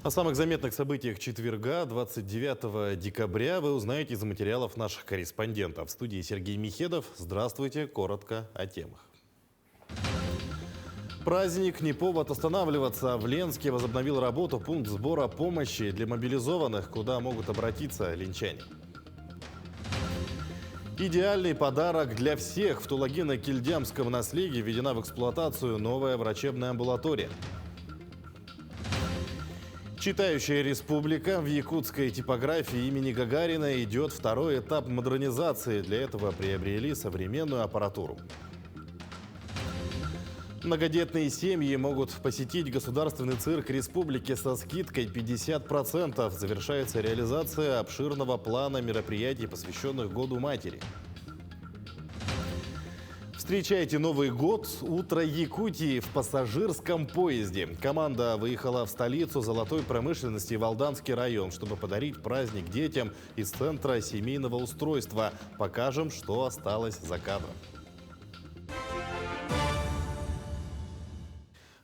О самых заметных событиях четверга, 29 декабря, вы узнаете из материалов наших корреспондентов. В студии Сергей Михедов. Здравствуйте. Коротко о темах. Праздник не повод останавливаться. В Ленске возобновил работу пункт сбора помощи для мобилизованных, куда могут обратиться ленчане. Идеальный подарок для всех. В Тулагино-Кильдямском наследии введена в эксплуатацию новая врачебная амбулатория. Читающая республика. В якутской типографии имени Гагарина идет второй этап модернизации. Для этого приобрели современную аппаратуру. Многодетные семьи могут посетить государственный цирк республики со скидкой 50%. Завершается реализация обширного плана мероприятий, посвященных Году матери. Встречайте Новый год. Утро Якутии в пассажирском поезде. Команда выехала в столицу золотой промышленности Валданский район, чтобы подарить праздник детям из Центра семейного устройства. Покажем, что осталось за кадром.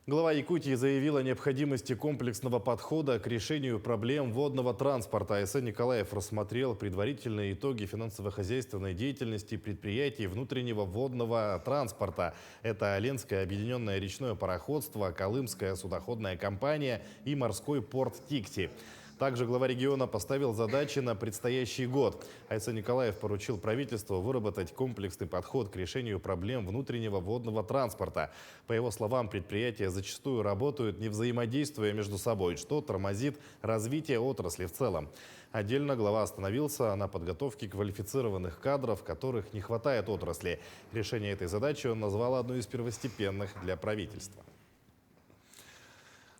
Глава Якутии заявила о необходимости комплексного подхода к решению проблем водного транспорта. А.С. Николаев рассмотрел предварительные итоги финансово-хозяйственной деятельности предприятий внутреннего водного транспорта. Это Ленское объединенное речное пароходство, Колымская судоходная компания и морской порт Тикти. Также глава региона поставил задачи на предстоящий год. А.С. Николаев поручил правительству выработать комплексный подход к решению проблем внутреннего водного транспорта. По его словам, предприятия зачастую работают, не взаимодействуя между собой, что тормозит развитие отрасли в целом. Отдельно глава остановился на подготовке квалифицированных кадров, которых не хватает отрасли. Решение этой задачи он назвал одной из первостепенных для правительства.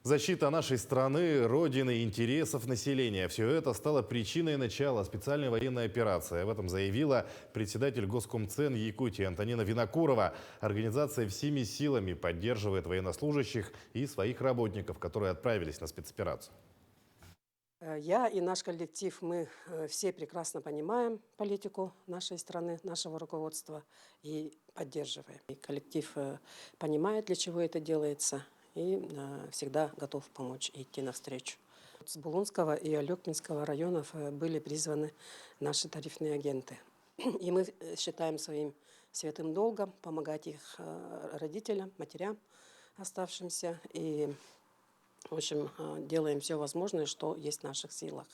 Защита нашей страны, родины, интересов населения – все это стало причиной начала специальной военной операции. Об этом заявила председатель Госкомцен Якутии Антонина Винокурова. Организация всеми силами поддерживает военнослужащих и своих работников, которые отправились на спецоперацию. Я и наш коллектив, мы все прекрасно понимаем политику нашей страны, нашего руководства и поддерживаем. И коллектив понимает, для чего это делается, и всегда готов помочь и идти навстречу. С Булунского и Алекминского районов были призваны наши тарифные агенты. И мы считаем своим святым долгом помогать их родителям, матерям оставшимся. И, в общем, делаем все возможное, что есть в наших силах.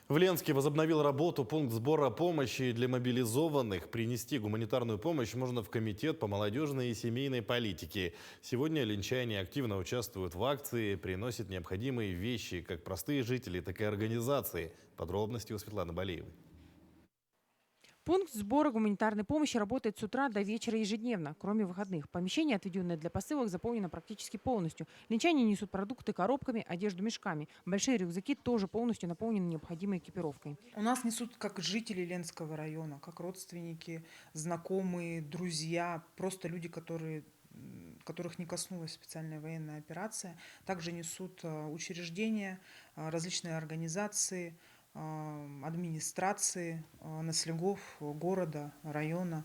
В Ленске возобновил работу пункт сбора помощи для мобилизованных. Принести гуманитарную помощь можно в Комитет по молодежной и семейной политике. Сегодня ленчане активно участвуют в акции, приносят необходимые вещи, как простые жители, так и организации. Подробности у Светланы Балеевой. Пункт сбора гуманитарной помощи работает с утра до вечера ежедневно, кроме выходных. Помещение, отведенное для посылок, заполнено практически полностью. Ленчане несут продукты коробками, одежду мешками. Большие рюкзаки тоже полностью наполнены необходимой экипировкой. У нас несут как жители Ленского района, как родственники, знакомые, друзья, просто люди, которых не коснулась специальная военная операция. Также несут учреждения, различные организации, администрации, наследников города, района.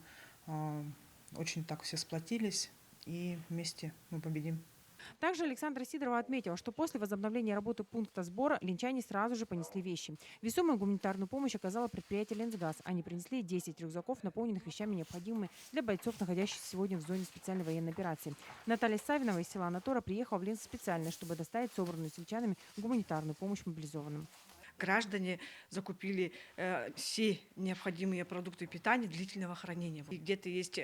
Очень так все сплотились, и вместе мы победим. Также Александра Сидорова отметила, что после возобновления работы пункта сбора ленчане сразу же понесли вещи. Весомую гуманитарную помощь оказало предприятие «Ленсгаз». Они принесли 10 рюкзаков, наполненных вещами, необходимыми для бойцов, находящихся сегодня в зоне специальной военной операции. Наталья Савинова из села Анатора приехала в Ленск специально, чтобы доставить собранную сельчанами гуманитарную помощь мобилизованным. Граждане закупили все необходимые продукты питания длительного хранения. Где-то есть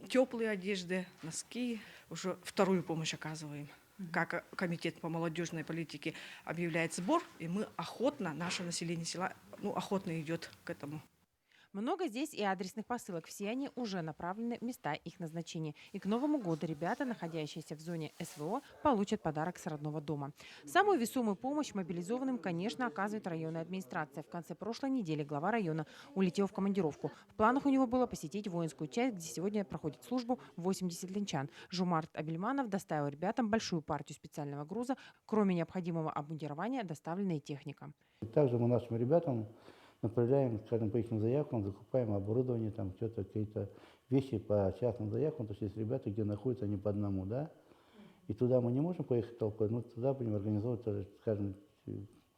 теплые одежды, носки. Уже вторую помощь оказываем. Как Комитет по молодежной политике объявляет сбор, и мы охотно, наше население села, охотно идет к этому. Много здесь и адресных посылок. Все они уже направлены в места их назначения. И к Новому году ребята, находящиеся в зоне СВО, получат подарок с родного дома. Самую весомую помощь мобилизованным, конечно, оказывает районная администрация. В конце прошлой недели глава района улетел в командировку. В планах у него было посетить воинскую часть, где сегодня проходит службу 80 ленчан. Жумарт Абельманов доставил ребятам большую партию специального груза. Кроме необходимого обмундирования, доставлена и техника. Также мы нашим ребятам направляем, скажем, по их заявкам, закупаем оборудование, там что-то, какие-то вещи по частным заявкам, то есть есть ребята, где находятся они по одному, да, и туда мы не можем поехать толпой, но туда будем организовывать, скажем,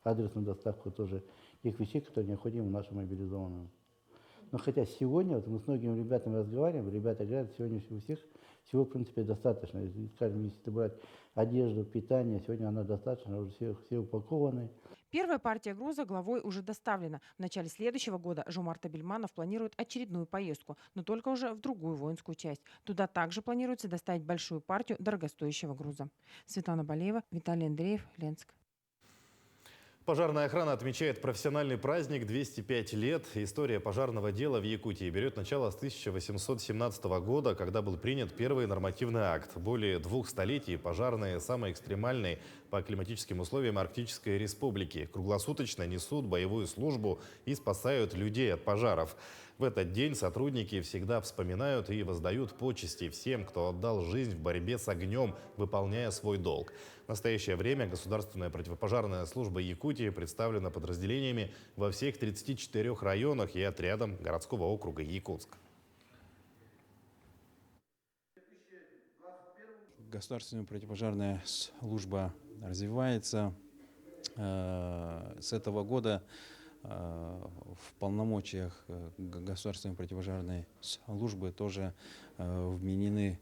адресную доставку тоже тех вещей, которые необходимы нашим мобилизованным. Но хотя сегодня, вот мы с многими ребятами разговариваем, ребята говорят, сегодня у всех всего, в принципе, достаточно. Скажем, если брать одежду, питание, сегодня она достаточно, уже все упакованы. Первая партия груза главой уже доставлена. В начале следующего года Жомарт Абельманов планирует очередную поездку, но только уже в другую воинскую часть. Туда также планируется доставить большую партию дорогостоящего груза. Светлана Балеева, Виталий Андреев, Ленск. Пожарная охрана отмечает профессиональный праздник 205 лет. История пожарного дела в Якутии берет начало с 1817 года, когда был принят первый нормативный акт. Более 2 столетий пожарные самой экстремальной по климатическим условиям Арктической республики круглосуточно несут боевую службу и спасают людей от пожаров. В этот день сотрудники всегда вспоминают и воздают почести всем, кто отдал жизнь в борьбе с огнем, выполняя свой долг. В настоящее время Государственная противопожарная служба Якутии представлена подразделениями во всех 34 районах и отрядом городского округа Якутск. Государственная противопожарная служба развивается. С этого года в полномочиях Государственной противопожарной службы тоже вменены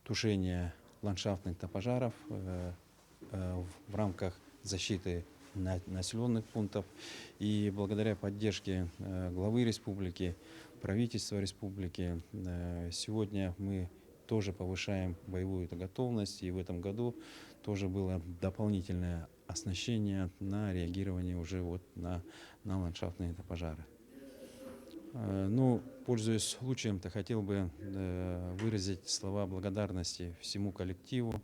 тушение ландшафтных пожаров в рамках защиты населенных пунктов. И благодаря поддержке главы республики, правительства республики, сегодня мы тоже повышаем боевую готовность. И в этом году тоже было дополнительное оснащение на реагирование уже на ландшафтные пожары. Ну, пользуясь случаем, хотел бы выразить слова благодарности всему коллективу.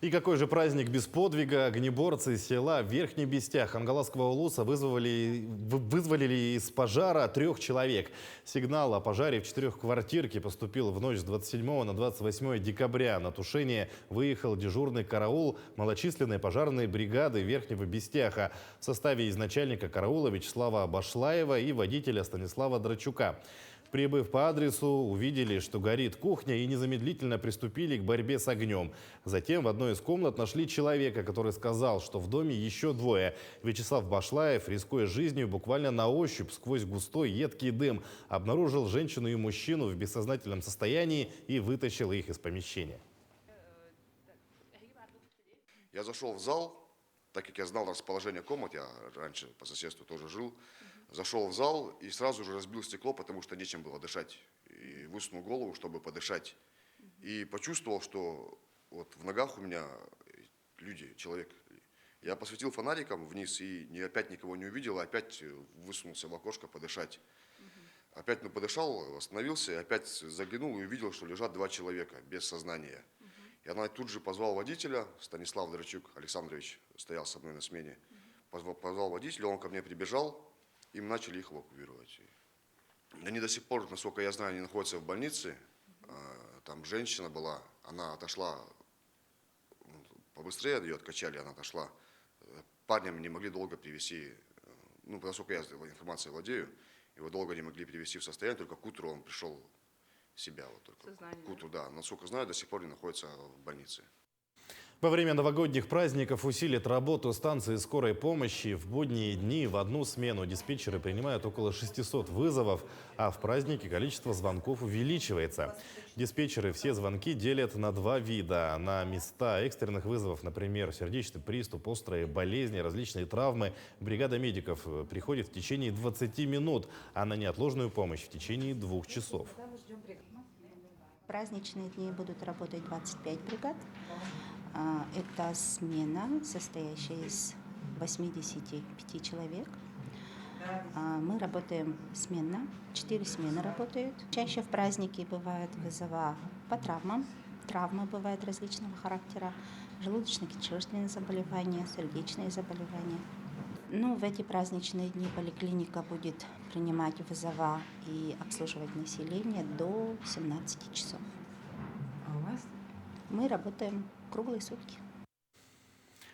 И какой же праздник без подвига? Огнеборцы из села Верхний Бестях Ангаласского улуса вызволили из пожара 3 человек. Сигнал о пожаре в 4-квартирке поступил в ночь с 27 на 28 декабря. На тушение выехал дежурный караул малочисленной пожарной бригады Верхнего Бестяха в составе из начальника караула Вячеслава Башлаева и водителя Станислава Драчука. Прибыв по адресу, увидели, что горит кухня, и незамедлительно приступили к борьбе с огнем. Затем в одной из комнат нашли человека, который сказал, что в доме еще 2. Вячеслав Башлаев, рискуя жизнью, буквально на ощупь сквозь густой едкий дым обнаружил женщину и мужчину в бессознательном состоянии и вытащил их из помещения. Я зашел в зал, так как я знал расположение комнат, я раньше по соседству тоже жил. Зашел в зал и сразу же разбил стекло, потому что нечем было дышать. И высунул голову, чтобы подышать. И почувствовал, что вот в ногах у меня люди, человек. Я посветил фонариком вниз и опять никого не увидел, опять высунулся в окошко подышать. Опять подышал, остановился, опять заглянул и увидел, что лежат 2 человека без сознания. Я тут же позвал водителя, Станислав Драчук Александрович стоял со мной на смене. Позвал водителя, он ко мне прибежал. И мы начали их эвакуировать. Они до сих пор, насколько я знаю, они находятся в больнице. Там женщина была, она отошла, побыстрее ее откачали, она отошла. Парням не могли долго привести, насколько я информацией владею, его долго не могли привести в состояние, только к утру он пришел в себя. Вот только к утру, да. Насколько знаю, до сих пор не находится в больнице. Во время новогодних праздников усилит работу станции скорой помощи. В будние дни в одну смену диспетчеры принимают около 600 вызовов, а в праздники количество звонков увеличивается. Диспетчеры все звонки делят на 2 вида. На места экстренных вызовов, например, сердечный приступ, острые болезни, различные травмы, бригада медиков приходит в течение 20 минут, а на неотложную помощь в течение 2 часов. В праздничные дни будут работать 25 бригад. Это смена, состоящая из 85 человек. Мы работаем сменно, 4 смены работают. Чаще в праздники бывают вызова по травмам. Травмы бывают различного характера, желудочно-кишечные заболевания, сердечные заболевания. В эти праздничные дни поликлиника будет принимать вызова и обслуживать население до 17 часов. А у вас? Мы работаем круглые сутки.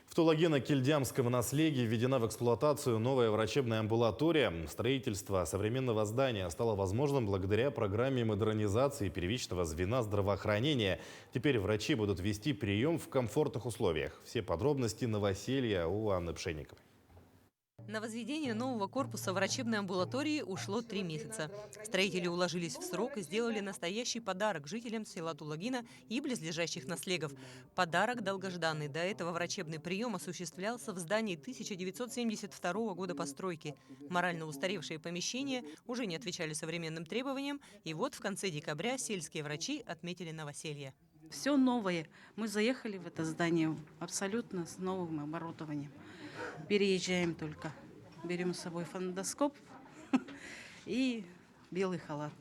В Тулагино-Кильдямском наследии введена в эксплуатацию новая врачебная амбулатория. Строительство современного здания стало возможным благодаря программе модернизации первичного звена здравоохранения. Теперь врачи будут вести прием в комфортных условиях. Все подробности новоселья у Анны Пшенниковой. На возведение нового корпуса врачебной амбулатории ушло 3 месяца. Строители уложились в срок и сделали настоящий подарок жителям села Тулагино и близлежащих наслегов. Подарок долгожданный. До этого врачебный прием осуществлялся в здании 1972 года постройки. Морально устаревшие помещения уже не отвечали современным требованиям. И вот в конце декабря сельские врачи отметили новоселье. Все новое. Мы заехали в это здание абсолютно с новым оборудованием. Переезжаем только. Берем с собой фонендоскоп и белый халат.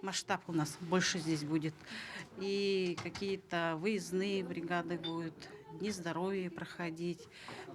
Масштаб у нас больше здесь будет. И какие-то выездные бригады будут, дни здоровья проходить,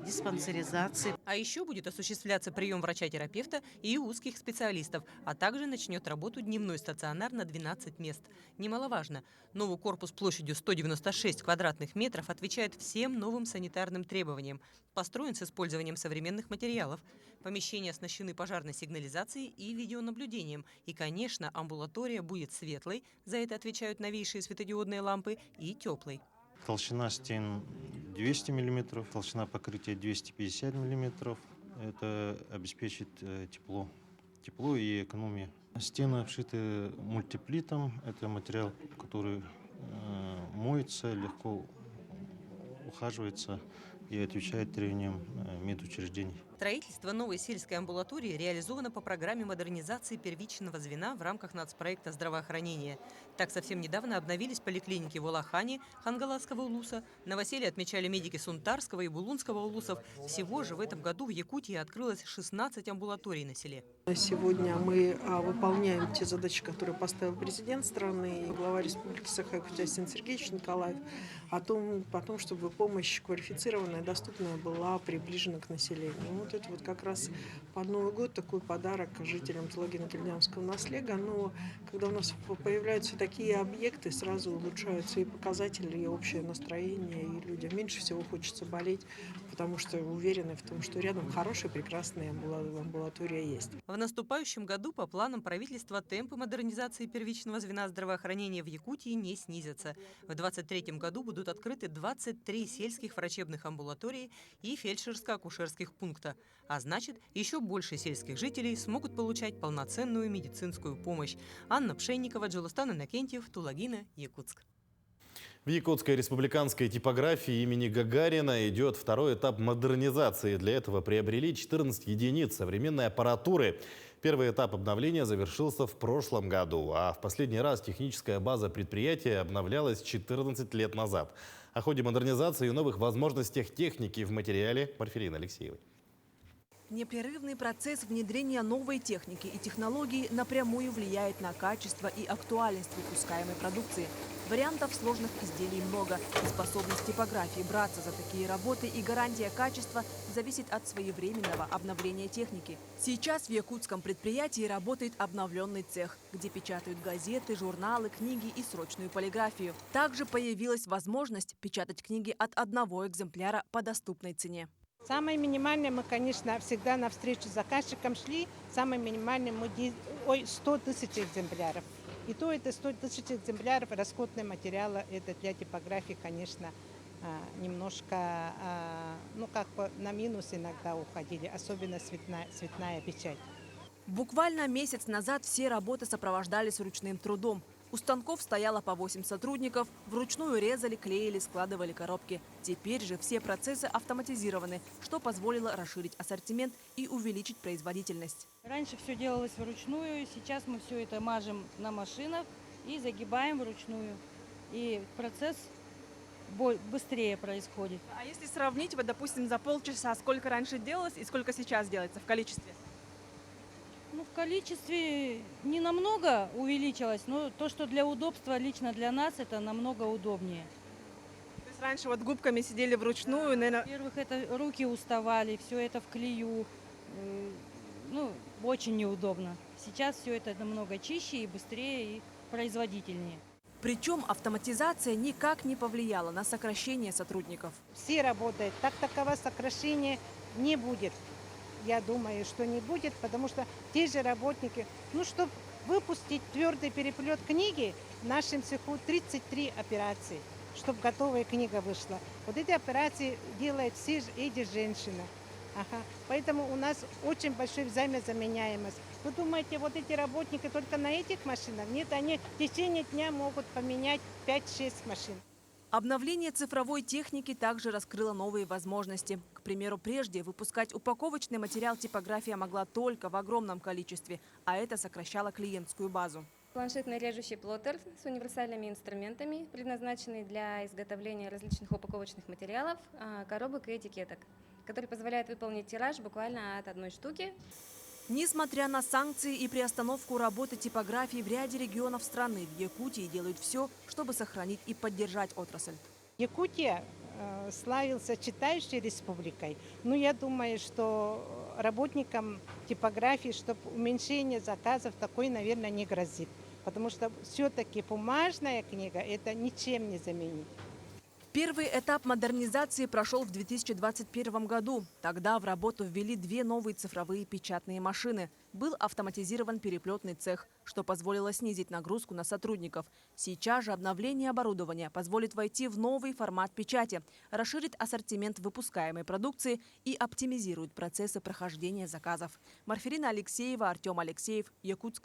диспансеризации. А еще будет осуществляться прием врача-терапевта и узких специалистов, а также начнет работу дневной стационар на 12 мест. Немаловажно, новый корпус площадью 196 квадратных метров отвечает всем новым санитарным требованиям. Построен с использованием современных материалов. Помещения оснащены пожарной сигнализацией и видеонаблюдением. И, конечно, амбулатория будет светлой, за это отвечают новейшие светодиодные лампы, и теплой. Толщина стен 200 мм, толщина покрытия 250 мм. Это обеспечит тепло и экономию. Стены обшиты мультиплитом. Это материал, который моется, легко ухаживается и отвечает требованиям медучреждений. Строительство новой сельской амбулатории реализовано по программе модернизации первичного звена в рамках нацпроекта здравоохранения. Так, совсем недавно обновились поликлиники в Улахане, Хангаласского улуса. Новоселье отмечали медики Сунтарского и Булунского улусов. Всего же в этом году в Якутии открылось 16 амбулаторий на селе. Сегодня мы выполняем те задачи, которые поставил президент страны и глава республики Саха-Якутия Арсений Сергеевич Николаев, о том, чтобы помощь квалифицированная, доступная была приближена к населению. Вот это вот как раз под Новый год такой подарок жителям Тулагино-Кильдямского наследия. Но когда у нас появляются такие объекты, сразу улучшаются и показатели, и общее настроение, и людям меньше всего хочется болеть, потому что уверены в том, что рядом хорошая, прекрасная амбулатория есть. В наступающем году по планам правительства темпы модернизации первичного звена здравоохранения в Якутии не снизятся. В 2023 году будут открыты 23 сельских врачебных амбулатории и фельдшерско-акушерских пункта. А значит, еще больше сельских жителей смогут получать полноценную медицинскую помощь. Анна Пшенникова, Джолустан Иннокентьев, Тулагино, Якутск. В Якутской республиканской типографии имени Гагарина идет второй этап модернизации. Для этого приобрели 14 единиц современной аппаратуры. Первый этап обновления завершился в прошлом году, а в последний раз техническая база предприятия обновлялась 14 лет назад. О ходе модернизации и новых возможностях техники в материале Марфелины Алексеевой. Непрерывный процесс внедрения новой техники и технологий напрямую влияет на качество и актуальность выпускаемой продукции. Вариантов сложных изделий много, и способность типографии браться за такие работы и гарантия качества зависит от своевременного обновления техники. Сейчас в якутском предприятии работает обновленный цех, где печатают газеты, журналы, книги и срочную полиграфию. Также появилась возможность печатать книги от одного экземпляра по доступной цене. Самое минимальное мы, конечно, всегда навстречу заказчикам шли. Самое минимальное мы 100 тысяч экземпляров. И то это 100 тысяч экземпляров расходные материалы. Это для типографии, конечно, немножко на минус иногда уходили, особенно цветная печать. Буквально месяц назад все работы сопровождались ручным трудом. У станков стояло по 8 сотрудников, вручную резали, клеили, складывали коробки. Теперь же все процессы автоматизированы, что позволило расширить ассортимент и увеличить производительность. Раньше все делалось вручную, сейчас мы все это мажем на машинах и загибаем вручную. И процесс быстрее происходит. А если сравнить, вот, допустим, за полчаса, сколько раньше делалось и сколько сейчас делается в количестве? В количестве не намного увеличилось, но то, что для удобства лично для нас, это намного удобнее. То есть раньше вот губками сидели вручную, наверное... Во-первых, это руки уставали, все это в клею, очень неудобно. Сейчас все это намного чище и быстрее и производительнее. Причем автоматизация никак не повлияла на сокращение сотрудников. Все работают. Так такового сокращения не будет. Я думаю, что не будет, потому что те же работники, чтобы выпустить твердый переплет книги, в нашем цеху 33 операции, чтобы готовая книга вышла. Вот эти операции делают все эти женщины. Поэтому у нас очень большая взаимозаменяемость. Вы думаете, вот эти работники только на этих машинах? Нет, они в течение дня могут поменять 5-6 машин. Обновление цифровой техники также раскрыло новые возможности. К примеру, прежде выпускать упаковочный материал типография могла только в огромном количестве, а это сокращало клиентскую базу. Планшетный режущий плоттер с универсальными инструментами, предназначенный для изготовления различных упаковочных материалов, коробок и этикеток, который позволяет выполнить тираж буквально от 1 штуки. Несмотря на санкции и приостановку работы типографий в ряде регионов страны, в Якутии делают все, чтобы сохранить и поддержать отрасль. Якутия славился читающей республикой. Но я думаю, что работникам типографии, чтобы уменьшение заказов такой, наверное, не грозит. Потому что все-таки бумажная книга это ничем не заменить. Первый этап модернизации прошел в 2021 году. Тогда в работу ввели 2 новые цифровые печатные машины. Был автоматизирован переплетный цех, что позволило снизить нагрузку на сотрудников. Сейчас же обновление оборудования позволит войти в новый формат печати, расширит ассортимент выпускаемой продукции и оптимизирует процессы прохождения заказов. Марферина Алексеева, Артем Алексеев, Якутск.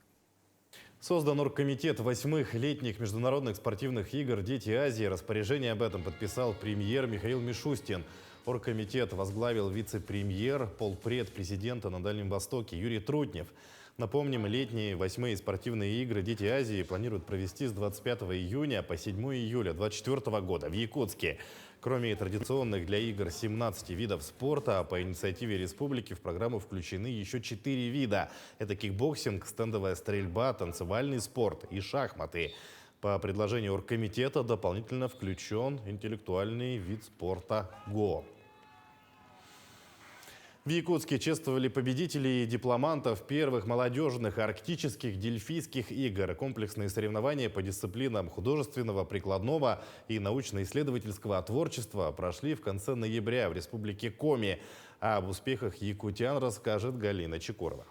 Создан оргкомитет 8-х летних международных спортивных игр «Дети Азии». Распоряжение об этом подписал премьер Михаил Мишустин. Оргкомитет возглавил вице-премьер, полпред президента на Дальнем Востоке Юрий Трутнев. Напомним, летние 8-е спортивные игры «Дети Азии» планируют провести с 25 июня по 7 июля 2024 года в Якутске. Кроме традиционных для игр 17 видов спорта, по инициативе республики в программу включены еще 4 вида. Это кикбоксинг, стендовая стрельба, танцевальный спорт и шахматы. По предложению оргкомитета дополнительно включен интеллектуальный вид спорта ГО. В Якутске чествовали победителей и дипломантов первых молодежных арктических дельфийских игр. Комплексные соревнования по дисциплинам художественного, прикладного и научно-исследовательского творчества прошли в конце ноября в республике Коми. А об успехах якутян расскажет Галина Чекурова.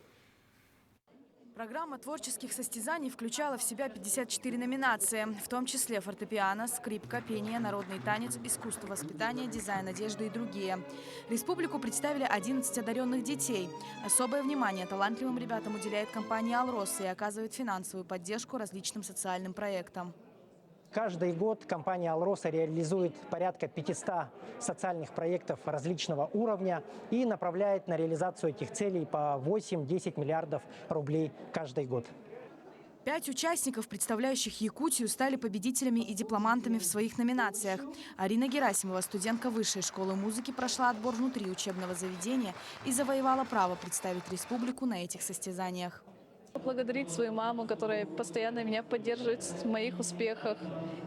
Программа творческих состязаний включала в себя 54 номинации, в том числе фортепиано, скрипка, пение, народный танец, искусство воспитания, дизайн одежды и другие. Республику представили 11 одаренных детей. Особое внимание талантливым ребятам уделяет компания «Алрос» и оказывает финансовую поддержку различным социальным проектам. Каждый год компания «Алроса» реализует порядка 500 социальных проектов различного уровня и направляет на реализацию этих целей по 8-10 миллиардов рублей каждый год. 5 участников, представляющих Якутию, стали победителями и дипломантами в своих номинациях. Арина Герасимова, студентка Высшей школы музыки, прошла отбор внутри учебного заведения и завоевала право представить республику на этих состязаниях. Поблагодарить свою маму, которая постоянно меня поддерживает в моих успехах.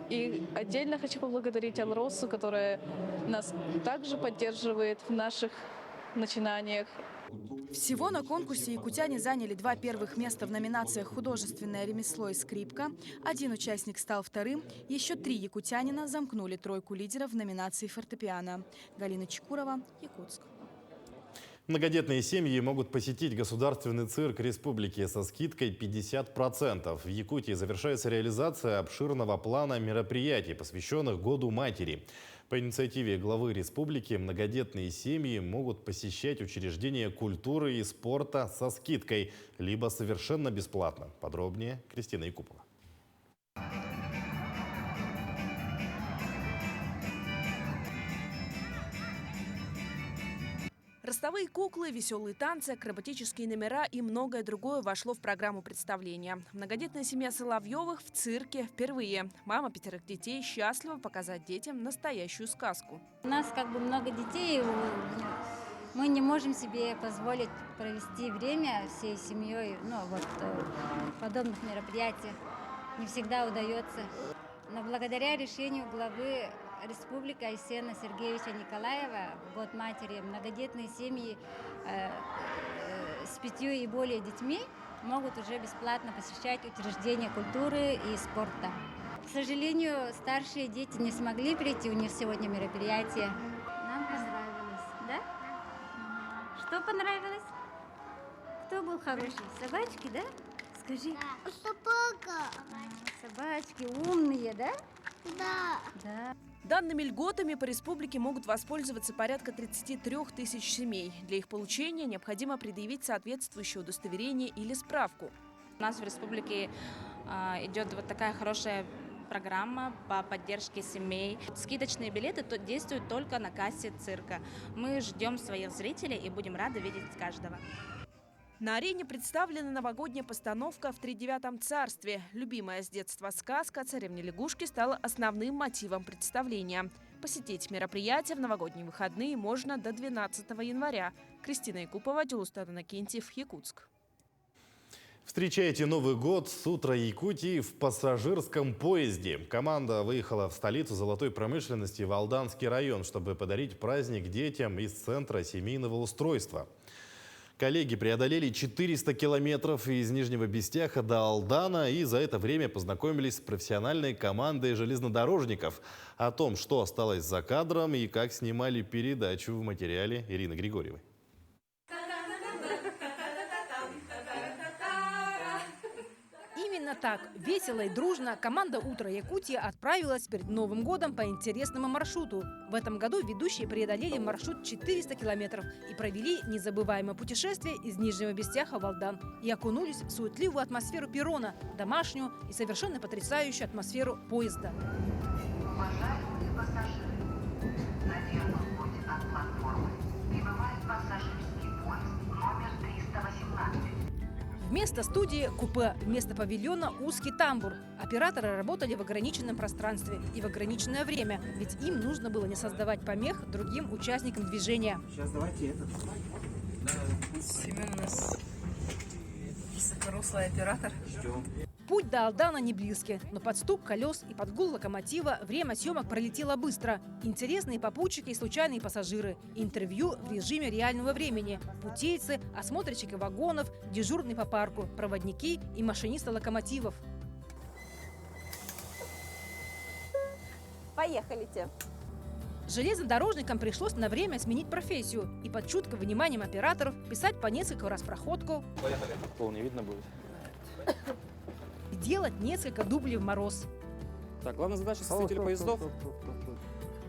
И отдельно хочу поблагодарить Алросу, которая нас также поддерживает в наших начинаниях. Всего на конкурсе якутяне заняли 2 первых места в номинациях «Художественное ремесло» и «Скрипка». 1 участник стал вторым. Еще 3 якутянина замкнули тройку лидеров в номинации «Фортепиано». Галина Чекурова, Якутск. Многодетные семьи могут посетить государственный цирк республики со скидкой 50%. В Якутии завершается реализация обширного плана мероприятий, посвященных Году матери. По инициативе главы республики многодетные семьи могут посещать учреждения культуры и спорта со скидкой, либо совершенно бесплатно. Подробнее Кристина Якупова. Ростовые куклы, веселые танцы, акробатические номера и многое другое вошло в программу представления. Многодетная семья Соловьевых в цирке впервые. Мама 5 детей счастлива показать детям настоящую сказку. У нас много детей, мы не можем себе позволить провести время всей семьей, в подобных мероприятиях. Не всегда удается. Но благодаря решению главы республики Айсена Сергеевича Николаева в Год матери многодетные семьи с 5 и более детьми могут уже бесплатно посещать учреждения культуры и спорта. К сожалению, старшие дети не смогли прийти, у них сегодня мероприятие. Нам понравилось, да? Что понравилось? Кто был хороший? Собачки, да? Скажи. Собака. Собачки умные, да? Да. Да. Данными льготами по республике могут воспользоваться порядка 33 тысяч семей. Для их получения необходимо предъявить соответствующее удостоверение или справку. У нас в республике идет вот такая хорошая программа по поддержке семей. Скидочные билеты действуют только на кассе цирка. Мы ждем своих зрителей и будем рады видеть каждого. На арене представлена новогодняя постановка в Тридевятом царстве. Любимая с детства сказка о царевне лягушке стала основным мотивом представления. Посетить мероприятие в новогодние выходные можно до 12 января. Кристина Якупова, Дилустан Иннокентьев, Якутск. Встречайте Новый год с утра Якутии в пассажирском поезде. Команда выехала в столицу золотой промышленности в Алданский район, чтобы подарить праздник детям из Центра семейного устройства. Коллеги преодолели 400 километров из Нижнего Бестяха до Алдана и за это время познакомились с профессиональной командой железнодорожников. О том, что осталось за кадром и как снимали передачу, в материале Ирины Григорьевой. Именно так, весело и дружно, команда «Утро Якутии» отправилась перед Новым годом по интересному маршруту. В этом году ведущие преодолели маршрут 400 километров и провели незабываемое путешествие из Нижнего Бестяха в Алдан и окунулись в суетливую атмосферу перрона, домашнюю и совершенно потрясающую атмосферу поезда. Уважаемые пассажиры, на верном пути от платформы прибывает пассажирский поезд номер 318. Вместо студии – купе, вместо павильона – узкий тамбур. Операторы работали в ограниченном пространстве и в ограниченное время, ведь им нужно было не создавать помех другим участникам движения. Сейчас давайте этот. Семен у нас высокорослый оператор. Ждем. Путь до Алдана не близкий, но под стук колес и под гул локомотива время съемок пролетело быстро. Интересные попутчики и случайные пассажиры. Интервью в режиме реального времени. Путейцы, осмотрщики вагонов, дежурные по парку, проводники и машинисты локомотивов. Поехали-те. Железнодорожникам пришлось на время сменить профессию и под чутким вниманием операторов писать по несколько раз проходку. Поехали. Пол не видно будет. И делать несколько дублей в мороз. Так, главная задача составителей поездов.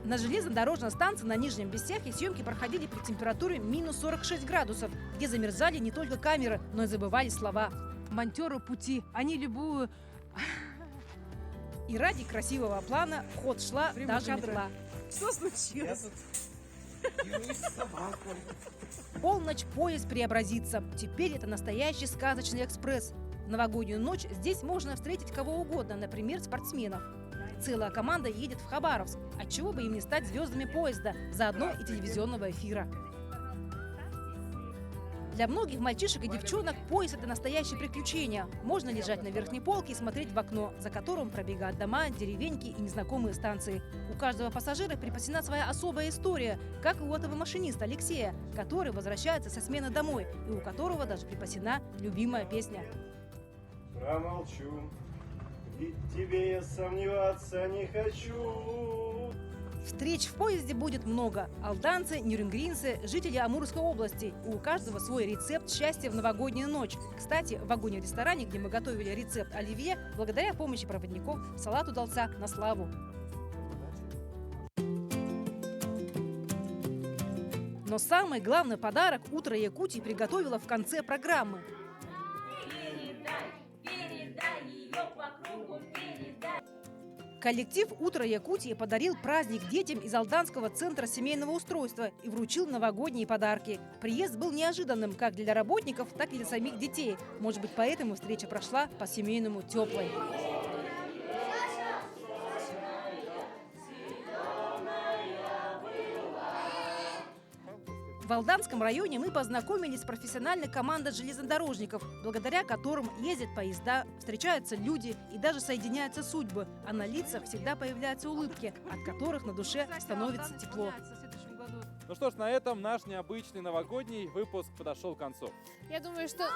На железнодорожной станции на Нижнем Бестяхе съемки проходили при температуре минус 46 градусов, где замерзали не только камеры, но и забывали слова. Монтеры пути, они любую... И ради красивого плана в ход шла даже метла. Что случилось? Полночь поезд преобразится. Теперь это настоящий сказочный экспресс. В новогоднюю ночь здесь можно встретить кого угодно, например, спортсменов. Целая команда едет в Хабаровск, отчего бы им не стать звездами поезда, заодно и телевизионного эфира. Для многих мальчишек и девчонок поезд – это настоящее приключение. Можно лежать на верхней полке и смотреть в окно, за которым пробегают дома, деревеньки и незнакомые станции. У каждого пассажира припасена своя особая история, как и у этого машиниста Алексея, который возвращается со смены домой и у которого даже припасена любимая песня. Промолчу, ведь тебе я сомневаться не хочу. Встреч в поезде будет много. Алданцы, нюрнбергинцы, жители Амурской области. У каждого свой рецепт счастья в новогоднюю ночь. Кстати, в вагоне-ресторане, где мы готовили рецепт оливье, благодаря помощи проводников, салат удался на славу. Но самый главный подарок «Утро Якутии» приготовила в конце программы. Коллектив «Утро Якутии» подарил праздник детям из Алданского центра семейного устройства и вручил новогодние подарки. Приезд был неожиданным как для работников, так и для самих детей. Может быть, поэтому встреча прошла по-семейному теплой. В Алданском районе мы познакомились с профессиональной командой железнодорожников, благодаря которым ездят поезда, встречаются люди и даже соединяются судьбы, а на лицах всегда появляются улыбки, от которых на душе становится тепло. Ну что ж, на этом наш необычный новогодний выпуск подошел к концу. Я думаю, что...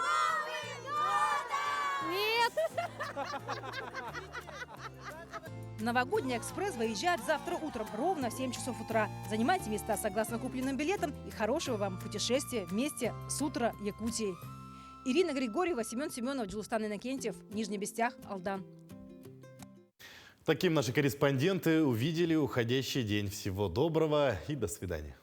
Нет! Новогодний экспресс выезжает завтра утром, ровно в 7 часов утра. Занимайте места согласно купленным билетам и хорошего вам путешествия вместе с утра Якутии. Ирина Григорьева, Семен Семенов, Джилустан Иннокентьев, Нижний Бестях, Алдан. Таким наши корреспонденты увидели уходящий день. Всего доброго и до свидания.